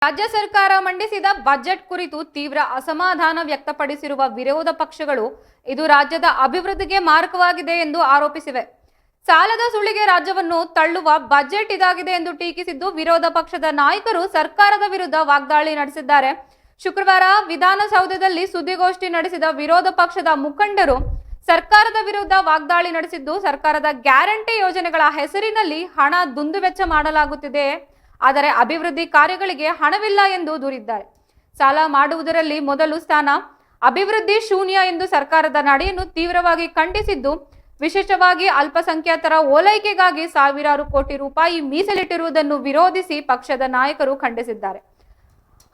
ರಾಜ್ಯ ಸರ್ಕಾರ ಮಂಡಿಸಿದ ಬಜೆಟ್ ಕುರಿತು ತೀವ್ರ ಅಸಮಾಧಾನ ವ್ಯಕ್ತಪಡಿಸಿರುವ ವಿರೋಧ ಪಕ್ಷಗಳು ಇದು ರಾಜ್ಯದ ಅಭಿವೃದ್ಧಿಗೆ ಮಾರಕವಾಗಿದೆ ಎಂದು ಆರೋಪಿಸಿವೆ. ಸಾಲದ ಸುಳಿಗೆ ರಾಜ್ಯವನ್ನು ತಳ್ಳುವ ಬಜೆಟ್ ಇದಾಗಿದೆ ಎಂದು ಟೀಕಿಸಿದ್ದು ವಿರೋಧ ಪಕ್ಷದ ನಾಯಕರು ಸರ್ಕಾರದ ವಿರುದ್ಧ ವಾಗ್ದಾಳಿ ನಡೆಸಿದ್ದಾರೆ. ಶುಕ್ರವಾರ ವಿಧಾನಸೌಧದಲ್ಲಿ ಸುದ್ದಿಗೋಷ್ಠಿ ನಡೆಸಿದ ವಿರೋಧ ಪಕ್ಷದ ಮುಖಂಡರು ಸರ್ಕಾರದ ವಿರುದ್ಧ ವಾಗ್ದಾಳಿ ನಡೆಸಿದ್ದು, ಸರ್ಕಾರದ ಗ್ಯಾರಂಟಿ ಯೋಜನೆಗಳ ಹೆಸರಿನಲ್ಲಿ ಹಣ ದುಂದುವೆಚ್ಚ ಮಾಡಲಾಗುತ್ತಿದೆ, ಆದರೆ ಅಭಿವೃದ್ಧಿ ಕಾರ್ಯಗಳಿಗೆ ಹಣವಿಲ್ಲ ಎಂದು ದೂರಿದ್ದಾರೆ. ಸಾಲ ಮಾಡುವುದರಲ್ಲಿ ಮೊದಲು ಸ್ಥಾನ, ಅಭಿವೃದ್ಧಿ ಶೂನ್ಯ ಎಂದು ಸರ್ಕಾರದ ನಡೆಯನ್ನು ತೀವ್ರವಾಗಿ ಖಂಡಿಸಿದ್ದು, ವಿಶೇಷವಾಗಿ ಅಲ್ಪಸಂಖ್ಯಾತರ ಓಲೈಕೆಗಾಗಿ ಸಾವಿರಾರು ಕೋಟಿ ರೂಪಾಯಿ ಮೀಸಲಿಟ್ಟಿರುವುದನ್ನು ವಿರೋಧಿಸಿ ಪಕ್ಷದ ನಾಯಕರು ಖಂಡಿಸಿದ್ದಾರೆ.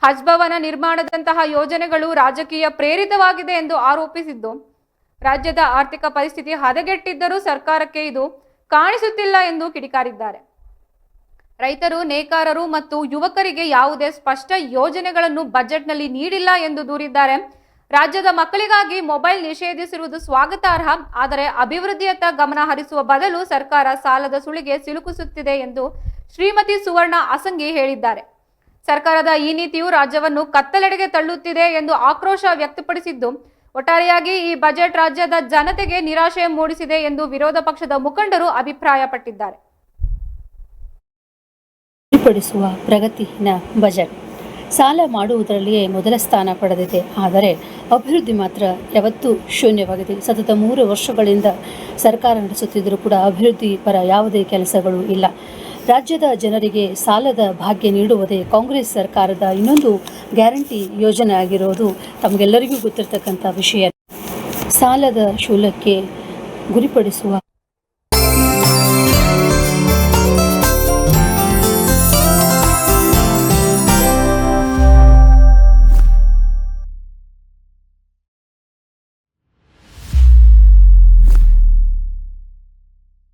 ಹಜ್ ಭವನ ನಿರ್ಮಾಣದಂತಹ ಯೋಜನೆಗಳು ರಾಜಕೀಯ ಪ್ರೇರಿತವಾಗಿದೆ ಎಂದು ಆರೋಪಿಸಿದ್ದು, ರಾಜ್ಯದ ಆರ್ಥಿಕ ಪರಿಸ್ಥಿತಿ ಹದಗೆಟ್ಟಿದ್ದರೂ ಸರ್ಕಾರಕ್ಕೆ ಇದು ಕಾಣಿಸುತ್ತಿಲ್ಲ ಎಂದು ಕಿಡಿಕಾರಿದ್ದಾರೆ. ರೈತರು, ನೇಕಾರರು ಮತ್ತು ಯುವಕರಿಗೆ ಯಾವುದೇ ಸ್ಪಷ್ಟ ಯೋಜನೆಗಳನ್ನು ಬಜೆಟ್ನಲ್ಲಿ ನೀಡಿಲ್ಲ ಎಂದು ದೂರಿದ್ದಾರೆ. ರಾಜ್ಯದ ಮಕ್ಕಳಿಗಾಗಿ ಮೊಬೈಲ್ ನಿಷೇಧಿಸಿರುವುದು ಸ್ವಾಗತಾರ್ಹ, ಆದರೆ ಅಭಿವೃದ್ಧಿಯತ್ತ ಗಮನ ಹರಿಸುವ ಬದಲು ಸರ್ಕಾರ ಸಾಲದ ಸುಳಿಗೆ ಸಿಲುಕಿಸುತ್ತಿದೆ ಎಂದು ಶ್ರೀಮತಿ ಸುವರ್ಣ ಅಸಂಗಿ ಹೇಳಿದ್ದಾರೆ. ಸರ್ಕಾರದ ಈ ನೀತಿಯು ರಾಜ್ಯವನ್ನು ಕತ್ತಲೆಡೆಗೆ ತಳ್ಳುತ್ತಿದೆ ಎಂದು ಆಕ್ರೋಶ ವ್ಯಕ್ತಪಡಿಸಿದ್ದು, ಒಟ್ಟಾರೆಯಾಗಿ ಈ ಬಜೆಟ್ ರಾಜ್ಯದ ಜನತೆಗೆ ನಿರಾಶೆ ಮೂಡಿಸಿದೆ ಎಂದು ವಿರೋಧ ಪಕ್ಷದ ಮುಖಂಡರು ಅಭಿಪ್ರಾಯಪಟ್ಟಿದ್ದಾರೆ. ಪ್ರಗತಿಹೀನ ಬಜೆಟ್ ಸಾಲ ಮಾಡುವುದರಲ್ಲಿಯೇ ಮೊದಲ ಸ್ಥಾನ ಪಡೆದಿದೆ, ಆದರೆ ಅಭಿವೃದ್ಧಿ ಮಾತ್ರ ಯಾವತ್ತೂ ಶೂನ್ಯವಾಗಿದೆ. ಸತತ 3 ವರ್ಷಗಳಿಂದ ಸರ್ಕಾರ ನಡೆಸುತ್ತಿದ್ದರೂ ಕೂಡ ಅಭಿವೃದ್ಧಿ ಪರ ಯಾವುದೇ ಕೆಲಸಗಳು ಇಲ್ಲ. ರಾಜ್ಯದ ಜನರಿಗೆ ಸಾಲದ ಭಾಗ್ಯ ನೀಡುವುದೇ ಕಾಂಗ್ರೆಸ್ ಸರ್ಕಾರದ ಇನ್ನೊಂದು ಗ್ಯಾರಂಟಿ ಯೋಜನೆ ಆಗಿರೋದು ತಮಗೆಲ್ಲರಿಗೂ ಗೊತ್ತಿರತಕ್ಕಂಥ ವಿಷಯ. ಸಾಲದ ಶೂಲಕ್ಕೆ ಗುರಿಪಡಿಸುವ